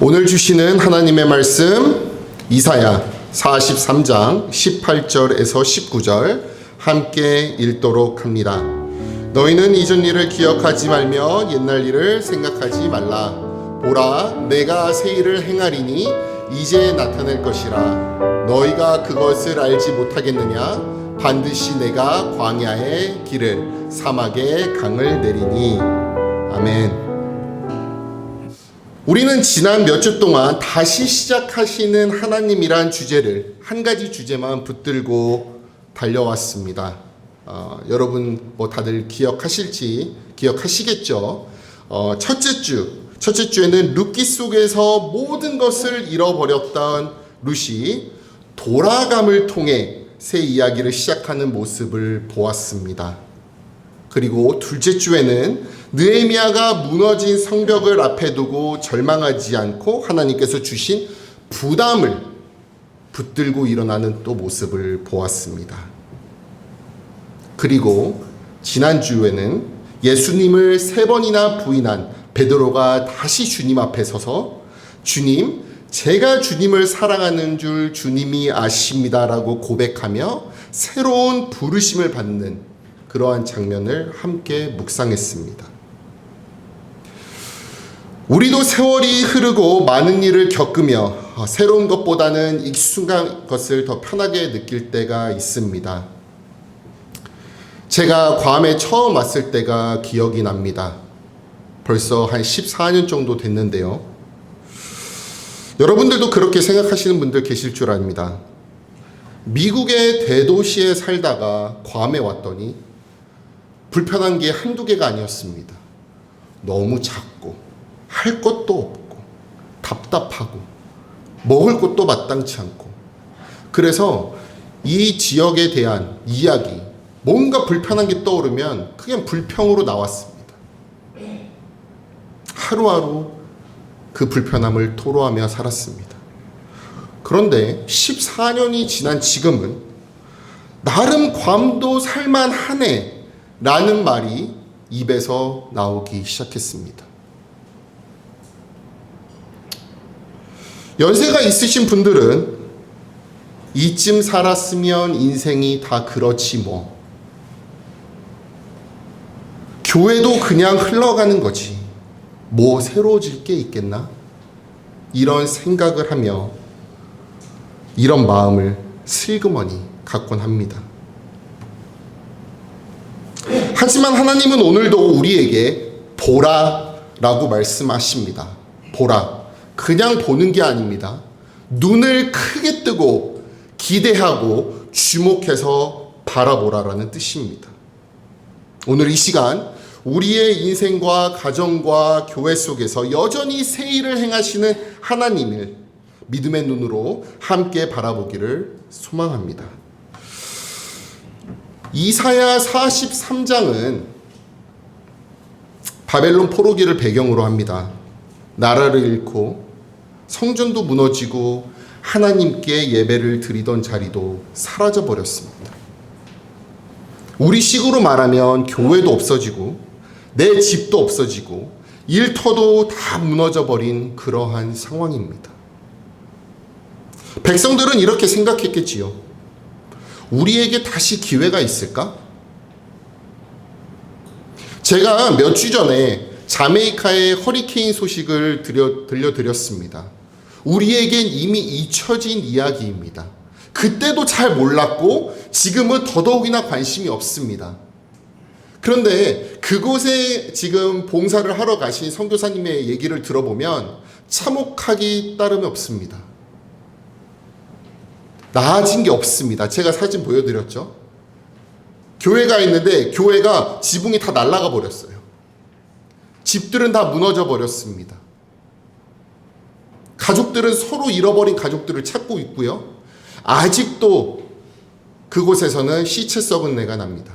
오늘 주시는 하나님의 말씀 이사야 43장 18절에서 19절 함께 읽도록 합니다. 너희는 이전 일을 기억하지 말며 옛날 일을 생각하지 말라. 보라, 내가 새 일을 행하리니 이제 나타낼 것이라. 너희가 그것을 알지 못하겠느냐? 반드시 내가 광야의 길을 사막의 강을 내리니. 아멘. 우리는 지난 몇 주 동안 다시 시작하시는 하나님이란 주제를 한 가지 주제만 붙들고 달려왔습니다. 여러분 다들 기억하시겠죠? 첫째 주에는 룻기 속에서 모든 것을 잃어버렸던 룻이 돌아감을 통해 새 이야기를 시작하는 모습을 보았습니다. 그리고 둘째 주에는 느헤미야가 무너진 성벽을 앞에 두고 절망하지 않고 하나님께서 주신 부담을 붙들고 일어나는 또 모습을 보았습니다. 그리고 지난주에는 예수님을 3번이나 부인한 베드로가 다시 주님 앞에 서서 주님, 제가 주님을 사랑하는 줄 주님이 아십니다라고 고백하며 새로운 부르심을 받는 그러한 장면을 함께 묵상했습니다. 우리도 세월이 흐르고 많은 일을 겪으며 새로운 것보다는 익숙한 것을 더 편하게 느낄 때가 있습니다. 제가 괌에 처음 왔을 때가 기억이 납니다. 벌써 한 14년 정도 됐는데요. 여러분들도 그렇게 생각하시는 분들 계실 줄 압니다. 미국의 대도시에 살다가 괌에 왔더니 불편한 게 한두 개가 아니었습니다. 너무 작고 할 것도 없고 답답하고 먹을 것도 마땅치 않고, 그래서 이 지역에 대한 이야기, 뭔가 불편한 게 떠오르면 그냥 불평으로 나왔습니다. 하루하루 그 불편함을 토로하며 살았습니다. 그런데 14년이 지난 지금은 나름 괌도 살만하네 라는 말이 입에서 나오기 시작했습니다. 연세가 있으신 분들은 이쯤 살았으면 인생이 다 그렇지 뭐. 교회도 그냥 흘러가는 거지. 뭐 새로워질 게 있겠나? 이런 생각을 하며 이런 마음을 슬그머니 갖곤 합니다. 하지만 하나님은 오늘도 우리에게 보라라고 말씀하십니다. 보라. 그냥 보는 게 아닙니다. 눈을 크게 뜨고 기대하고 주목해서 바라보라라는 뜻입니다. 오늘 이 시간 우리의 인생과 가정과 교회 속에서 여전히 새 일을 행하시는 하나님을 믿음의 눈으로 함께 바라보기를 소망합니다. 이사야 43장은 바벨론 포로기를 배경으로 합니다. 나라를 잃고 성전도 무너지고 하나님께 예배를 드리던 자리도 사라져버렸습니다. 우리 식으로 말하면 교회도 없어지고 내 집도 없어지고 일터도 다 무너져버린 그러한 상황입니다. 백성들은 이렇게 생각했겠지요. 우리에게 다시 기회가 있을까? 제가 몇 주 전에 자메이카의 허리케인 소식을 들려드렸습니다. 우리에겐 이미 잊혀진 이야기입니다. 그때도 잘 몰랐고 지금은 더더욱이나 관심이 없습니다. 그런데 그곳에 지금 봉사를 하러 가신 선교사님의 얘기를 들어보면 참혹하기 따름이 없습니다. 나아진 게 없습니다. 제가 사진 보여드렸죠. 교회가 있는데 교회가 지붕이 다 날아가 버렸어요. 집들은 다 무너져 버렸습니다. 가족들은 서로 잃어버린 가족들을 찾고 있고요. 아직도 그곳에서는 시체 썩은 내가 납니다.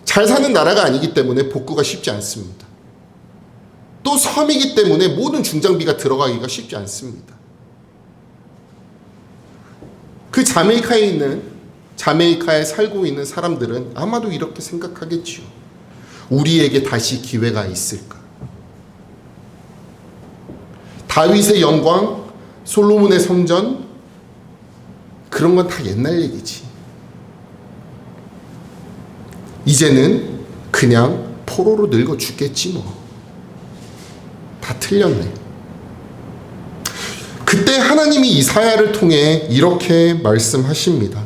잘 사는 나라가 아니기 때문에 복구가 쉽지 않습니다. 또 섬이기 때문에 모든 중장비가 들어가기가 쉽지 않습니다. 그 자메이카에 살고 있는 사람들은 아마도 이렇게 생각하겠지요. 우리에게 다시 기회가 있을까? 다윗의 영광, 솔로몬의 성전, 그런 건 다 옛날 얘기지. 이제는 그냥 포로로 늙어 죽겠지 뭐. 다 틀렸네. 그때 하나님이 이사야를 통해 이렇게 말씀하십니다.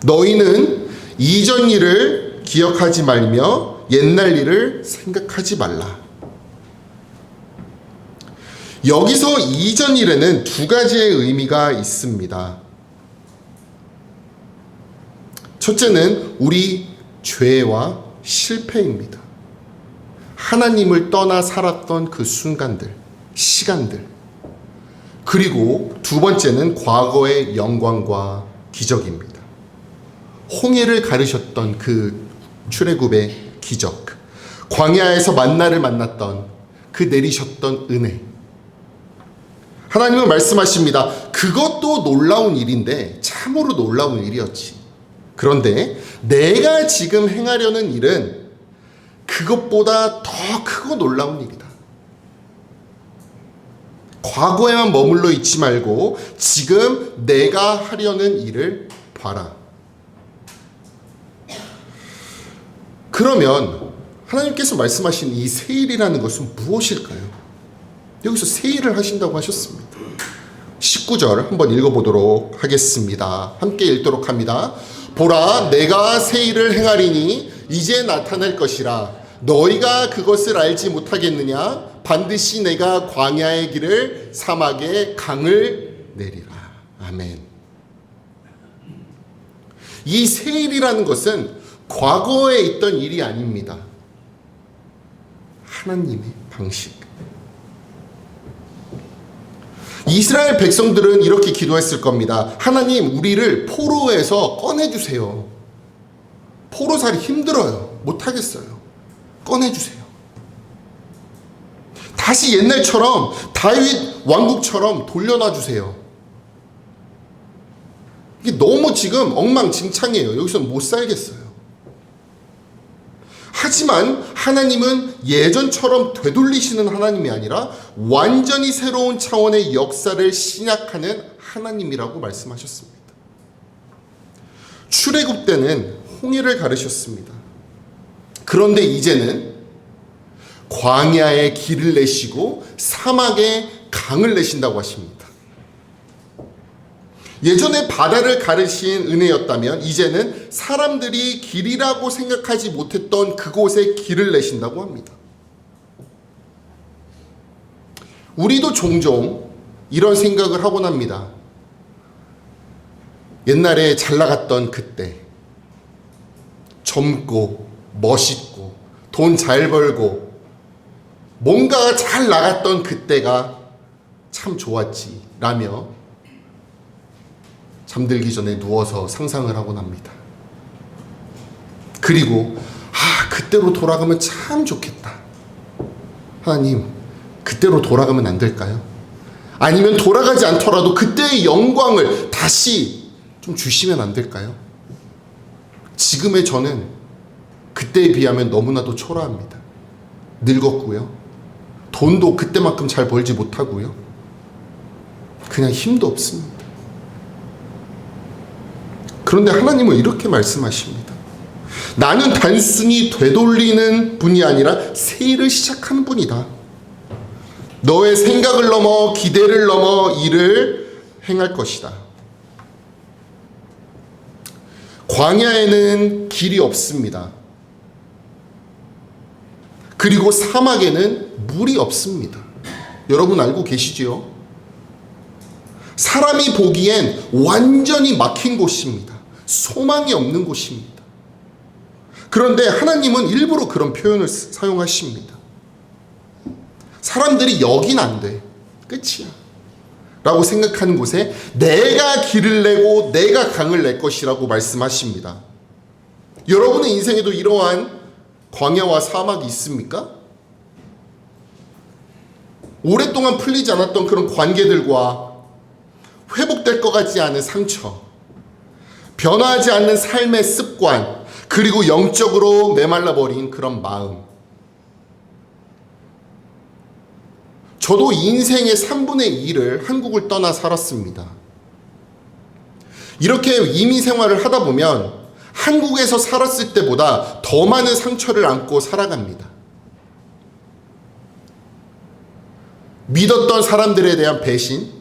너희는 이전 일을 기억하지 말며 옛날 일을 생각하지 말라. 여기서 이전 일에는 두 가지의 의미가 있습니다. 첫째는 우리 죄와 실패입니다. 하나님을 떠나 살았던 그 순간들, 시간들. 그리고 두 번째는 과거의 영광과 기적입니다. 홍해를 가르셨던 그 출애굽의 기적, 광야에서 만나를 만났던 그 내리셨던 은혜. 하나님은 말씀하십니다. 그것도 놀라운 일인데 참으로 놀라운 일이었지. 그런데 내가 지금 행하려는 일은 그것보다 더 크고 놀라운 일이다. 과거에만 머물러 있지 말고 지금 내가 하려는 일을 봐라. 그러면 하나님께서 말씀하신 이 세일이라는 것은 무엇일까요? 여기서 세일을 하신다고 하셨습니다. 19절 한번 읽어보도록 하겠습니다. 함께 읽도록 합니다. 보라, 내가 세일을 행하리니 이제 나타날 것이라. 너희가 그것을 알지 못하겠느냐? 반드시 내가 광야의 길을 사막에 강을 내리라. 아멘. 이 세일이라는 것은 과거에 있던 일이 아닙니다. 하나님의 방식. 이스라엘 백성들은 이렇게 기도했을 겁니다. 하나님, 우리를 포로에서 꺼내주세요. 포로살이 힘들어요. 못하겠어요. 꺼내주세요. 다시 옛날처럼 다윗 왕국처럼 돌려놔주세요. 이게 너무 지금 엉망진창이에요. 여기서는 못 살겠어요. 하지만 하나님은 예전처럼 되돌리시는 하나님이 아니라 완전히 새로운 차원의 역사를 시작하는 하나님이라고 말씀하셨습니다. 출애굽 때는 홍해를 가르셨습니다. 그런데 이제는 광야에 길을 내시고 사막에 강을 내신다고 하십니다. 예전에 바다를 가르신 은혜였다면 이제는 사람들이 길이라고 생각하지 못했던 그곳에 길을 내신다고 합니다. 우리도 종종 이런 생각을 하곤 합니다. 옛날에 잘 나갔던 그때, 젊고 멋있고 돈 잘 벌고 뭔가 잘 나갔던 그때가 참 좋았지 라며 잠들기 전에 누워서 상상을 하곤 합니다. 그리고 그때로 돌아가면 참 좋겠다. 하나님, 그때로 돌아가면 안 될까요? 아니면 돌아가지 않더라도 그때의 영광을 다시 좀 주시면 안 될까요? 지금의 저는 그때에 비하면 너무나도 초라합니다. 늙었고요. 돈도 그때만큼 잘 벌지 못하고요. 그냥 힘도 없습니다. 그런데 하나님은 이렇게 말씀하십니다. 나는 단순히 되돌리는 분이 아니라 새 일을 시작하는 분이다. 너의 생각을 넘어 기대를 넘어 일을 행할 것이다. 광야에는 길이 없습니다. 그리고 사막에는 물이 없습니다. 여러분 알고 계시지요? 사람이 보기엔 완전히 막힌 곳입니다. 소망이 없는 곳입니다. 그런데 하나님은 일부러 그런 표현을 사용하십니다. 사람들이 여긴 안 돼. 끝이야. 라고 생각하는 곳에 내가 길을 내고 내가 강을 낼 것이라고 말씀하십니다. 여러분의 인생에도 이러한 광야와 사막이 있습니까? 오랫동안 풀리지 않았던 그런 관계들과 회복될 것 같지 않은 상처, 변화하지 않는 삶의 습관, 그리고 영적으로 메말라버린 그런 마음. 저도 인생의 3분의 2를 한국을 떠나 살았습니다. 이렇게 이민 생활을 하다 보면 한국에서 살았을 때보다 더 많은 상처를 안고 살아갑니다. 믿었던 사람들에 대한 배신,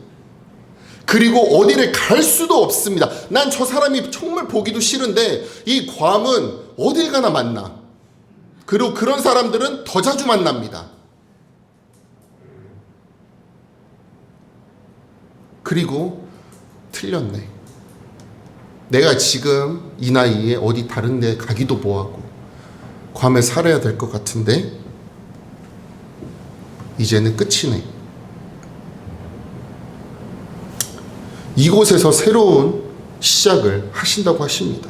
그리고 어디를 갈 수도 없습니다. 난 저 사람이 정말 보기도 싫은데 이 괌은 어딜 가나 만나. 그리고 그런 사람들은 더 자주 만납니다. 그리고 틀렸네. 내가 지금 이 나이에 어디 다른 데 가기도 뭐하고 괌에 살아야 될 것 같은데 이제는 끝이네. 이곳에서 새로운 시작을 하신다고 하십니다.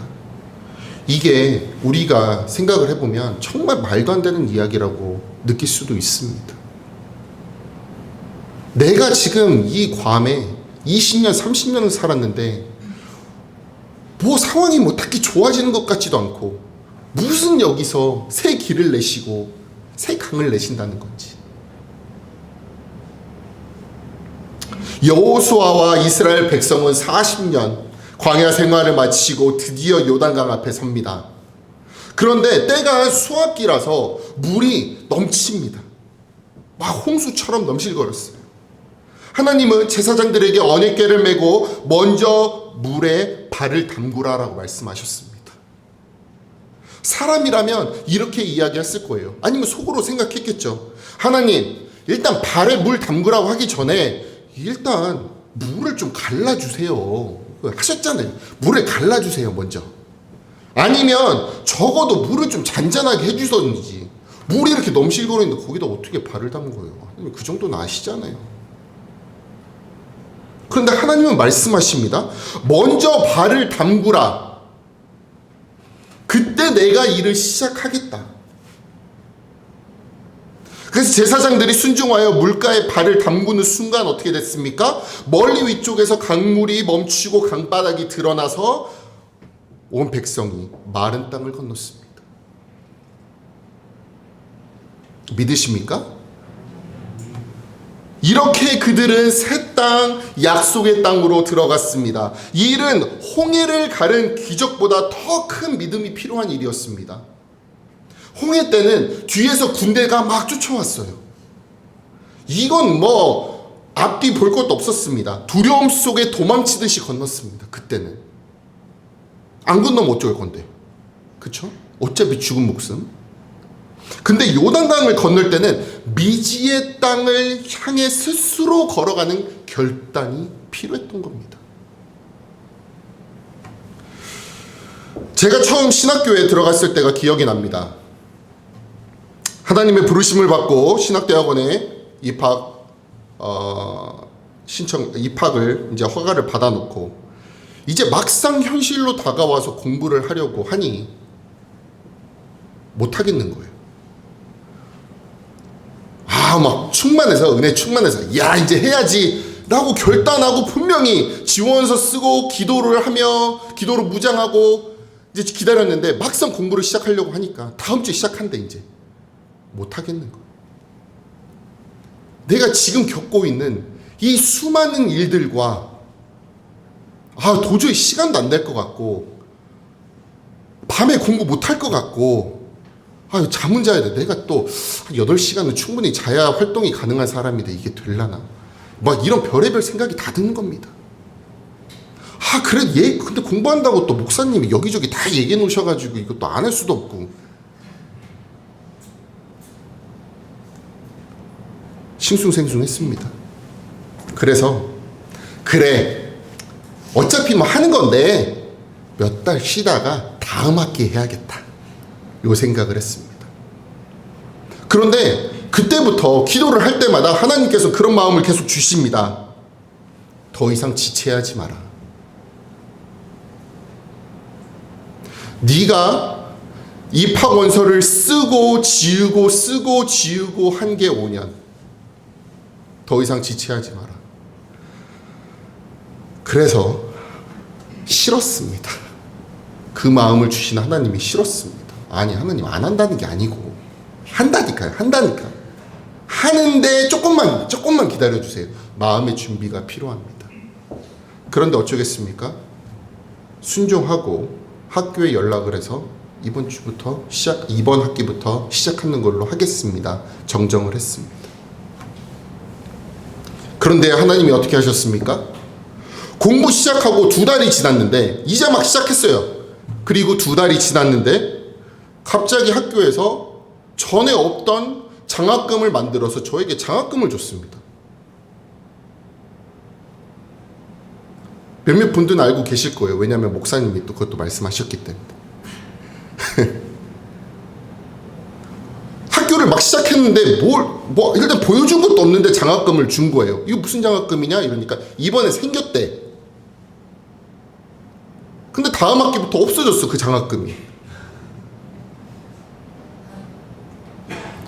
이게 우리가 생각을 해보면 정말 말도 안 되는 이야기라고 느낄 수도 있습니다. 내가 지금 이 괌에 20년, 30년을 살았는데 뭐 상황이 뭐 딱히 좋아지는 것 같지도 않고 무슨 여기서 새 길을 내시고 새 강을 내신다는 건지. 여호수아와 이스라엘 백성은 40년 광야 생활을 마치고 드디어 요단강 앞에 섭니다. 그런데 때가 수확기라서 물이 넘칩니다. 막 홍수처럼 넘실거렸어요. 하나님은 제사장들에게 언약궤를 메고 먼저 물에 발을 담그라라고 말씀하셨습니다. 사람이라면 이렇게 이야기했을 거예요. 아니면 속으로 생각했겠죠. 하나님, 일단 발에 물 담그라고 하기 전에 일단 물을 좀 갈라주세요. 하셨잖아요. 물을 갈라주세요 먼저. 아니면 적어도 물을 좀 잔잔하게 해주던지. 물이 이렇게 넘실거리는데 거기다 어떻게 발을 담궈요? 하나님 그 정도는 아시잖아요. 그런데 하나님은 말씀하십니다. 먼저 발을 담그라. 그때 내가 일을 시작하겠다. 그래서 제사장들이 순종하여 물가에 발을 담그는 순간 어떻게 됐습니까? 멀리 위쪽에서 강물이 멈추고 강바닥이 드러나서 온 백성이 마른 땅을 건넜습니다. 믿으십니까? 이렇게 그들은 새 땅, 약속의 땅으로 들어갔습니다. 이 일은 홍해를 가른 기적보다 더 큰 믿음이 필요한 일이었습니다. 홍해 때는 뒤에서 군대가 막 쫓아왔어요. 이건 뭐 앞뒤 볼 것도 없었습니다. 두려움 속에 도망치듯이 건넜습니다. 그때는. 안 건너면 어쩔 건데. 그쵸? 어차피 죽은 목숨. 근데 요단강을 건널 때는 미지의 땅을 향해 스스로 걸어가는 결단이 필요했던 겁니다. 제가 처음 신학교에 들어갔을 때가 기억이 납니다. 하나님의 부르심을 받고 신학대학원에 입학을 이제 허가를 받아놓고 이제 막상 현실로 다가와서 공부를 하려고 하니 못하겠는 거예요. 막 충만해서, 은혜 충만해서 야 이제 해야지 라고 결단하고 분명히 지원서 쓰고 기도를 하며 기도로 무장하고 이제 기다렸는데 막상 공부를 시작하려고 하니까 다음 주에 시작한대. 이제 못하겠는 거예요. 내가 지금 겪고 있는 이 수많은 일들과 도저히 시간도 안 될 것 같고 밤에 공부 못할 것 같고 잠은 자야 돼. 내가 또 8시간은 충분히 자야 활동이 가능한 사람인데 이게 되려나? 막 이런 별의별 생각이 다 드는 겁니다. 근데 공부한다고 또 목사님이 여기저기 다 얘기해 놓으셔가지고 이것도 안 할 수도 없고. 싱숭생숭했습니다. 그래서 어차피 뭐 하는 건데 몇 달 쉬다가 다음 학기에 해야겠다. 요 생각을 했습니다. 그런데 그때부터 기도를 할 때마다 하나님께서 그런 마음을 계속 주십니다. 더 이상 지체하지 마라. 네가 입학 원서를 쓰고 지우고 한 게 5년. 더 이상 지체하지 마라. 그래서 싫었습니다. 그 마음을 주신 하나님이 싫었습니다. 아니, 하나님 안 한다는 게 아니고 한다니까요. 하는데 조금만 기다려주세요. 마음의 준비가 필요합니다. 그런데 어쩌겠습니까? 순종하고 학교에 연락을 해서 이번 학기부터 시작하는 걸로 하겠습니다. 정정을 했습니다. 그런데 하나님이 어떻게 하셨습니까? 공부 시작하고 2달이 지났는데 이제 막 시작했어요. 그리고 2달이 지났는데 갑자기 학교에서 전에 없던 장학금을 만들어서 저에게 장학금을 줬습니다. 몇몇 분들은 알고 계실 거예요. 왜냐하면 목사님이 또 그것도 말씀하셨기 때문에. 학교를 막 시작했는데 일단 보여준 것도 없는데 장학금을 준 거예요. 이거 무슨 장학금이냐? 이러니까 이번에 생겼대. 근데 다음 학기부터 없어졌어, 그 장학금이.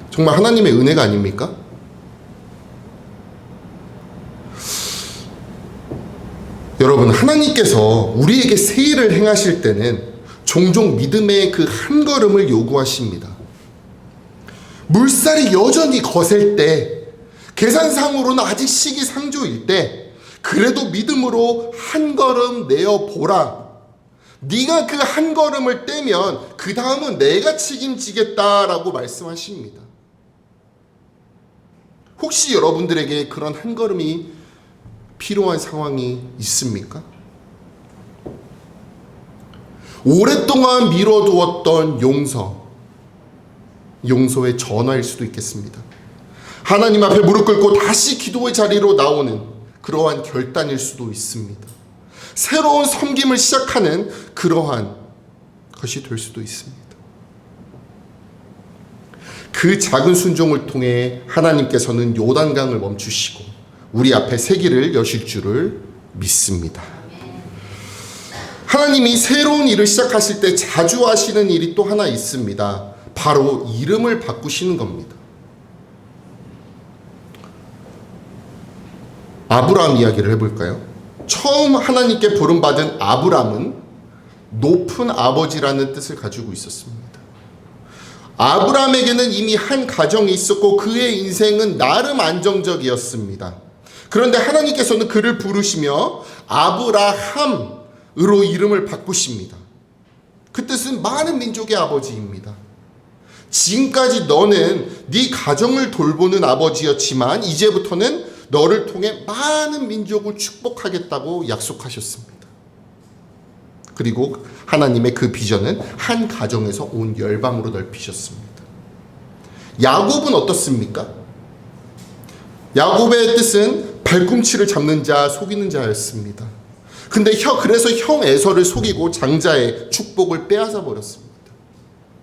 정말 하나님의 은혜가 아닙니까? 여러분, 하나님께서 우리에게 새 일을 행하실 때는 종종 믿음의 그 한 걸음을 요구하십니다. 물살이 여전히 거셀 때, 계산상으로는 아직 시기상조일 때, 그래도 믿음으로 한 걸음 내어보라. 네가 그 한 걸음을 떼면 그 다음은 내가 책임지겠다라고 말씀하십니다. 혹시 여러분들에게 그런 한 걸음이 필요한 상황이 있습니까? 오랫동안 미뤄두었던 용서의 전화일 수도 있겠습니다. 하나님 앞에 무릎 꿇고 다시 기도의 자리로 나오는 그러한 결단일 수도 있습니다. 새로운 섬김을 시작하는 그러한 것이 될 수도 있습니다. 그 작은 순종을 통해 하나님께서는 요단강을 멈추시고 우리 앞에 새 길을 여실 줄을 믿습니다. 하나님이 새로운 일을 시작하실 때 자주 하시는 일이 또 하나 있습니다. 바로 이름을 바꾸시는 겁니다. 아브라함 이야기를 해볼까요? 처음 하나님께 부름받은 아브람은 높은 아버지라는 뜻을 가지고 있었습니다. 아브람에게는 이미 한 가정이 있었고 그의 인생은 나름 안정적이었습니다. 그런데 하나님께서는 그를 부르시며 아브라함으로 이름을 바꾸십니다. 그 뜻은 많은 민족의 아버지입니다. 지금까지 너는 네 가정을 돌보는 아버지였지만 이제부터는 너를 통해 많은 민족을 축복하겠다고 약속하셨습니다. 그리고 하나님의 그 비전은 한 가정에서 온 열방으로 넓히셨습니다. 야곱은 어떻습니까? 야곱의 뜻은 발꿈치를 잡는 자, 속이는 자였습니다. 그래서 형 에서를 속이고 장자의 축복을 빼앗아 버렸습니다.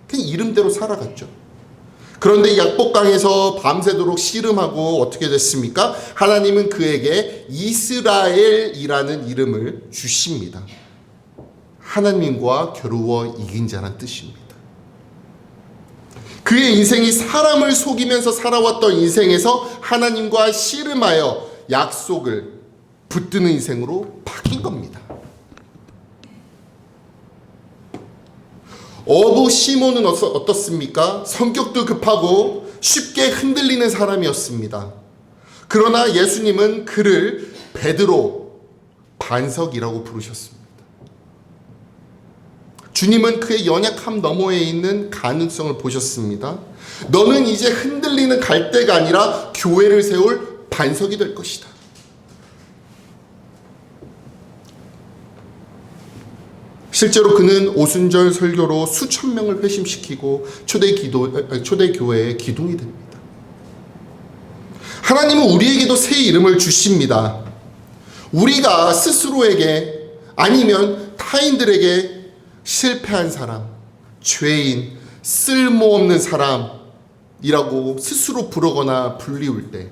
그냥 이름대로 살아갔죠. 그런데 약복강에서 밤새도록 씨름하고 어떻게 됐습니까? 하나님은 그에게 이스라엘이라는 이름을 주십니다. 하나님과 겨루어 이긴 자란 뜻입니다. 그의 인생이 사람을 속이면서 살아왔던 인생에서 하나님과 씨름하여 약속을 붙드는 인생으로 바뀐 겁니다. 어부 시몬은 어떻습니까? 성격도 급하고 쉽게 흔들리는 사람이었습니다. 그러나 예수님은 그를 베드로, 반석이라고 부르셨습니다. 주님은 그의 연약함 너머에 있는 가능성을 보셨습니다. 너는 이제 흔들리는 갈대가 아니라 교회를 세울 반석이 될 것이다. 실제로 그는 오순절 설교로 수천 명을 회심시키고 초대교회의 기둥이 됩니다. 하나님은 우리에게도 새 이름을 주십니다. 우리가 스스로에게 아니면 타인들에게 실패한 사람, 죄인, 쓸모없는 사람이라고 스스로 부르거나 불리울 때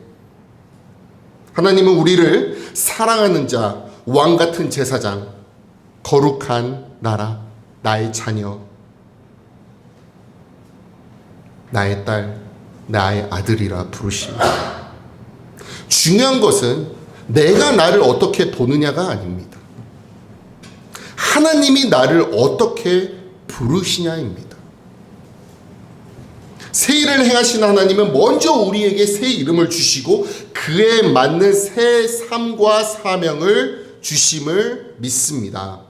하나님은 우리를 사랑하는 자, 왕같은 제사장, 거룩한 나라, 나의 자녀, 나의 딸, 나의 아들이라 부르십니다. 중요한 것은 내가 나를 어떻게 보느냐가 아닙니다. 하나님이 나를 어떻게 부르시냐입니다. 새 일을 행하시는 하나님은 먼저 우리에게 새 이름을 주시고 그에 맞는 새 삶과 사명을 주심을 믿습니다.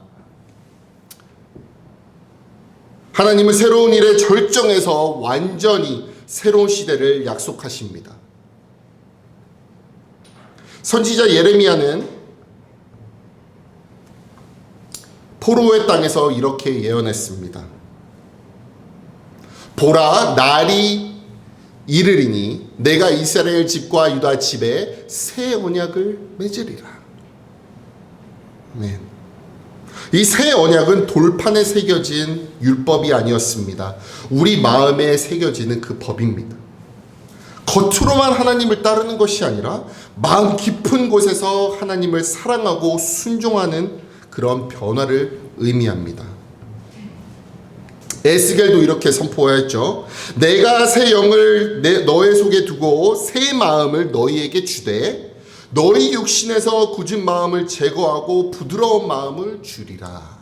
하나님은 새로운 일에 절정해서 완전히 새로운 시대를 약속하십니다. 선지자 예레미야는 포로의 땅에서 이렇게 예언했습니다. 보라, 날이 이르리니 내가 이스라엘 집과 유다 집에 새 언약을 맺으리라. 네. 이 새 언약은 돌판에 새겨진 율법이 아니었습니다. 우리 마음에 새겨지는 그 법입니다. 겉으로만 하나님을 따르는 것이 아니라 마음 깊은 곳에서 하나님을 사랑하고 순종하는 그런 변화를 의미합니다. 에스겔도 이렇게 선포하였죠. 내가 새 영을 너의 속에 두고 새 마음을 너희에게 주되 너희 육신에서 굳은 마음을 제거하고 부드러운 마음을 주리라.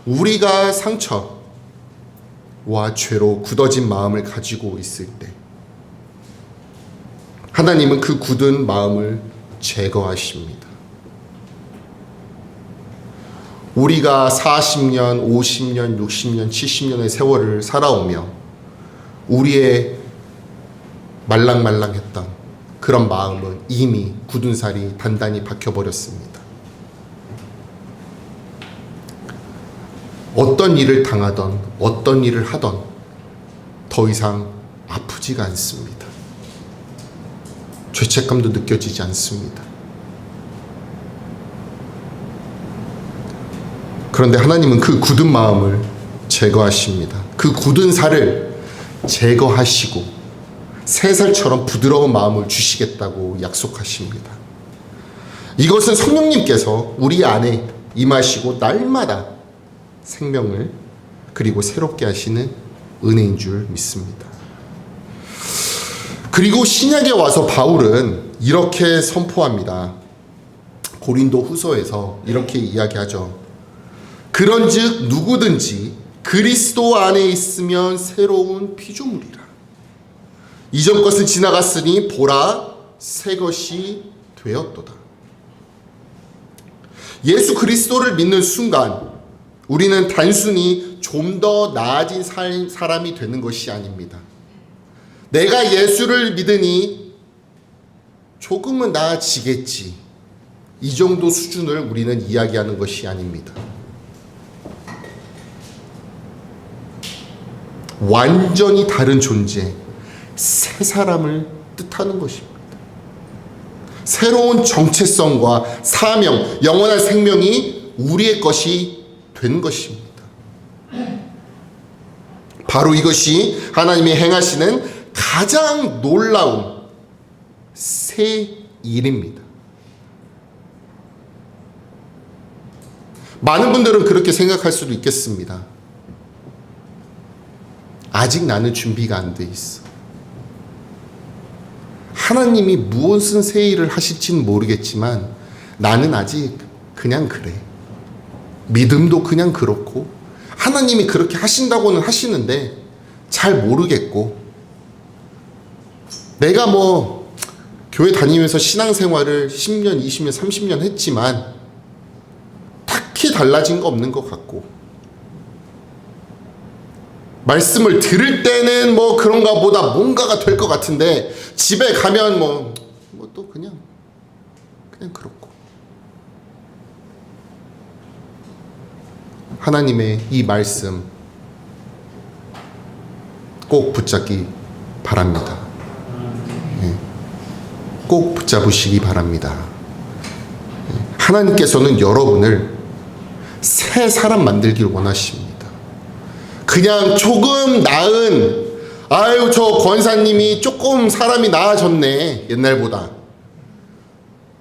우리가 상처와 죄로 굳어진 마음을 가지고 있을 때 하나님은 그 굳은 마음을 제거하십니다. 우리가 40년, 50년, 60년, 70년의 세월을 살아오며 우리의 말랑말랑했던 그런 마음은 이미 굳은 살이 단단히 박혀버렸습니다. 어떤 일을 당하던 어떤 일을 하던 더 이상 아프지가 않습니다. 죄책감도 느껴지지 않습니다. 그런데 하나님은 그 굳은 마음을 제거하십니다. 그 굳은 살을 제거하시고 새 살처럼 부드러운 마음을 주시겠다고 약속하십니다. 이것은 성령님께서 우리 안에 임하시고 날마다 생명을 그리고 새롭게 하시는 은혜인 줄 믿습니다. 그리고 신약에 와서 바울은 이렇게 선포합니다. 고린도 후서에서 이렇게 이야기하죠. 그런즉 누구든지 그리스도 안에 있으면 새로운 피조물이라. 이전 것은 지나갔으니 보라 새 것이 되었도다. 예수 그리스도를 믿는 순간 우리는 단순히 좀 더 나아진 사람이 되는 것이 아닙니다. 내가 예수를 믿으니 조금은 나아지겠지. 이 정도 수준을 우리는 이야기하는 것이 아닙니다. 완전히 다른 존재, 새 사람을 뜻하는 것입니다. 새로운 정체성과 사명, 영원한 생명이 우리의 것이 된 것입니다. 바로 이것이 하나님이 행하시는 가장 놀라운 새 일입니다. 많은 분들은 그렇게 생각할 수도 있겠습니다. 아직 나는 준비가 안 돼 있어. 하나님이 무엇은 새 일을 하실지는 모르겠지만 나는 아직 그냥 그래. 믿음도 그냥 그렇고 하나님이 그렇게 하신다고는 하시는데 잘 모르겠고 내가 뭐 교회 다니면서 신앙생활을 10년, 20년, 30년 했지만 딱히 달라진 거 없는 것 같고 말씀을 들을 때는 뭐 그런가 보다 뭔가가 될 것 같은데 집에 가면 뭐 또 그냥 그렇고 하나님의 이 말씀 꼭 붙잡기 바랍니다. 꼭 붙잡으시기 바랍니다. 하나님께서는 여러분을 새 사람 만들길 원하십니다. 그냥 조금 나은 아유 저 권사님이 조금 사람이 나아졌네 옛날보다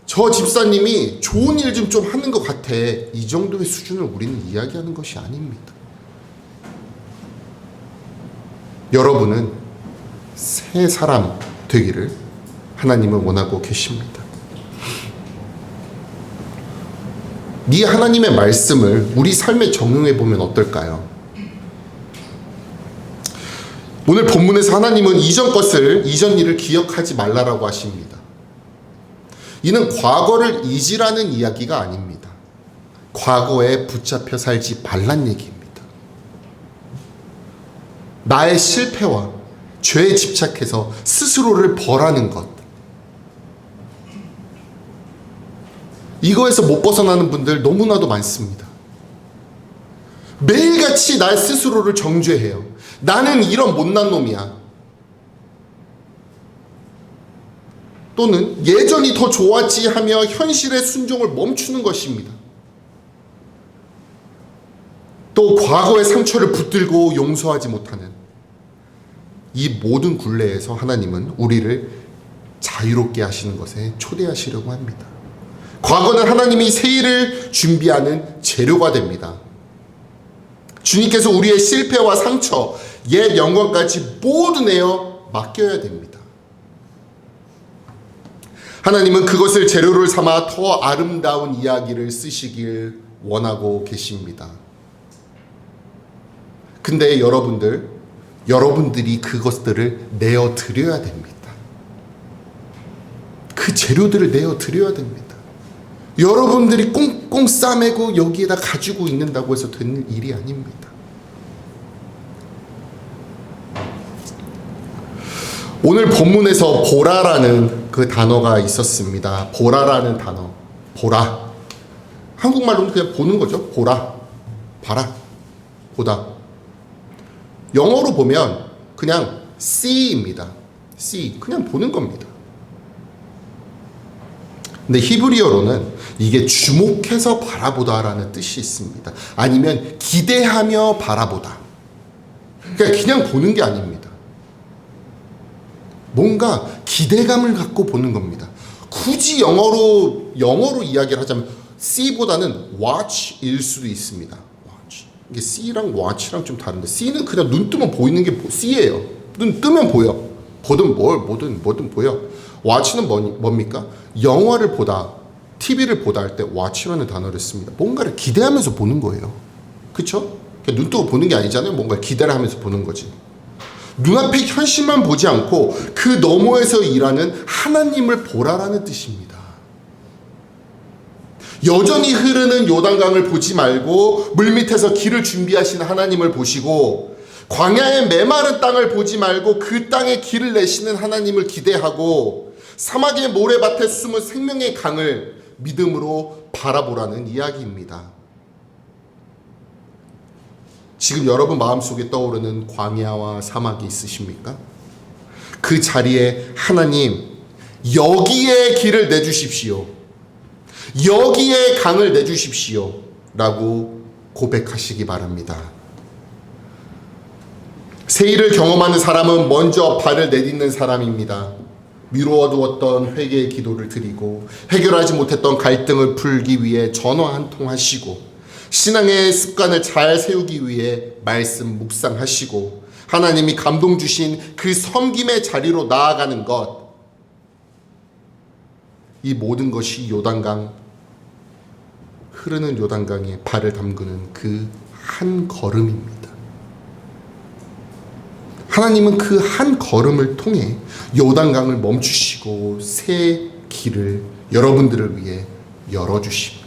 저 집사님이 좋은 일 좀 하는 것 같아 이 정도의 수준을 우리는 이야기하는 것이 아닙니다. 여러분은 새 사람 되기를 하나님은 원하고 계십니다. 이 하나님의 말씀을 우리 삶에 적용해 보면 어떨까요? 오늘 본문에서 하나님은 이전 일을 기억하지 말라라고 하십니다. 이는 과거를 잊으라는 이야기가 아닙니다. 과거에 붙잡혀 살지 말란 얘기입니다. 나의 실패와 죄에 집착해서 스스로를 벌하는 것, 이거에서 못 벗어나는 분들 너무나도 많습니다. 매일같이 나 스스로를 정죄해요. 나는 이런 못난 놈이야. 또는 예전이 더 좋았지 하며 현실의 순종을 멈추는 것입니다. 또 과거의 상처를 붙들고 용서하지 못하는 이 모든 굴레에서 하나님은 우리를 자유롭게 하시는 것에 초대하시려고 합니다. 과거는 하나님이 새 일을 준비하는 재료가 됩니다. 주님께서 우리의 실패와 상처, 옛 영광까지 모두 내어 맡겨야 됩니다. 하나님은 그것을 재료를 삼아 더 아름다운 이야기를 쓰시길 원하고 계십니다. 근데 여러분들이 그것들을 내어 드려야 됩니다. 그 재료들을 내어 드려야 됩니다. 여러분들이 꽁꽁 싸매고 여기에다 가지고 있는다고 해서 되는 일이 아닙니다. 오늘 본문에서 보라라는 그 단어가 있었습니다. 보라라는 단어. 보라. 한국말로는 그냥 보는 거죠. 보라. 봐라. 보다. 영어로 보면 그냥 see입니다. see. 그냥 보는 겁니다. 근데 히브리어로는 이게 주목해서 바라보다라는 뜻이 있습니다. 아니면 기대하며 바라보다. 그냥 보는 게 아닙니다. 뭔가 기대감을 갖고 보는 겁니다. 굳이 영어로 이야기를 하자면 see보다는 watch일 수도 있습니다. watch. 이게 see랑 watch랑 좀 다른데 see는 그냥 눈 뜨면 보이는 게 see예요. 눈 뜨면 보여. 보든 뭐든 보여. watch는 뭡니까? 영화를 보다, TV를 보다 할 때 watch라는 단어를 씁니다. 뭔가를 기대하면서 보는 거예요. 그렇죠? 눈 뜨고 보는 게 아니잖아요. 뭔가 기대를 하면서 보는 거지. 눈앞의 현실만 보지 않고 그 너머에서 일하는 하나님을 보라라는 뜻입니다. 여전히 흐르는 요단강을 보지 말고 물밑에서 길을 준비하시는 하나님을 보시고, 광야의 메마른 땅을 보지 말고 그 땅에 길을 내시는 하나님을 기대하고, 사막의 모래밭에 숨은 생명의 강을 믿음으로 바라보라는 이야기입니다. 지금 여러분 마음속에 떠오르는 광야와 사막이 있으십니까? 그 자리에 하나님, 여기에 길을 내주십시오. 여기에 강을 내주십시오. 라고 고백하시기 바랍니다. 새 일을 경험하는 사람은 먼저 발을 내딛는 사람입니다. 미루어두었던 회개의 기도를 드리고, 해결하지 못했던 갈등을 풀기 위해 전화 한 통 하시고, 신앙의 습관을 잘 세우기 위해 말씀 묵상하시고, 하나님이 감동 주신 그 섬김의 자리로 나아가는 것, 이 모든 것이 흐르는 요단강에 발을 담그는 그 한 걸음입니다. 하나님은 그 한 걸음을 통해 요단강을 멈추시고 새 길을 여러분들을 위해 열어주십니다.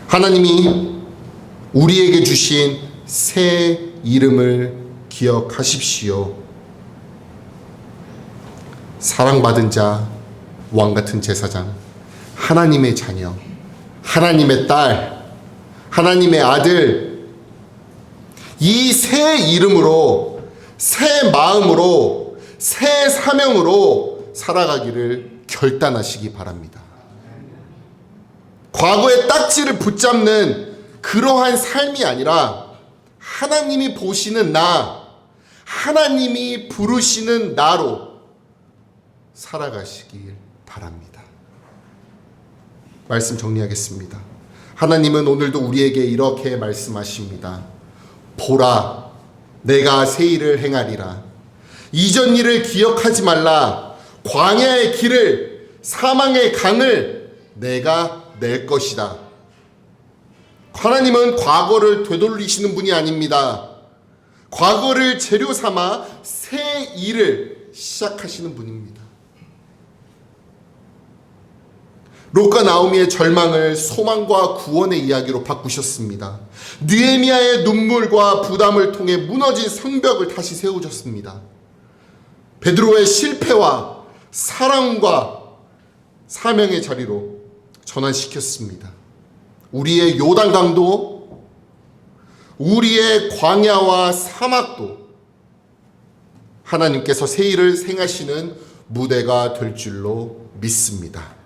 하나님이 우리에게 주신 새 이름을 기억하십시오. 사랑받은 자, 왕같은 제사장, 하나님의 자녀, 하나님의 딸, 하나님의 아들, 이 새 이름으로, 새 마음으로, 새 사명으로 살아가기를 결단하시기 바랍니다. 과거의 딱지를 붙잡는 그러한 삶이 아니라 하나님이 보시는 나, 하나님이 부르시는 나로 살아가시길 바랍니다. 말씀 정리하겠습니다. 하나님은 오늘도 우리에게 이렇게 말씀하십니다. 보라, 내가 새 일을 행하리라. 이전 일을 기억하지 말라. 광야의 길을, 사망의 강을 내가 낼 것이다. 하나님은 과거를 되돌리시는 분이 아닙니다. 과거를 재료 삼아 새 일을 시작하시는 분입니다. 롯과 나오미의 절망을 소망과 구원의 이야기로 바꾸셨습니다. 느헤미야의 눈물과 부담을 통해 무너진 성벽을 다시 세우셨습니다. 베드로의 실패와 사랑과 사명의 자리로 전환시켰습니다. 우리의 요단강도, 우리의 광야와 사막도 하나님께서 새 일을 행하시는 무대가 될 줄로 믿습니다.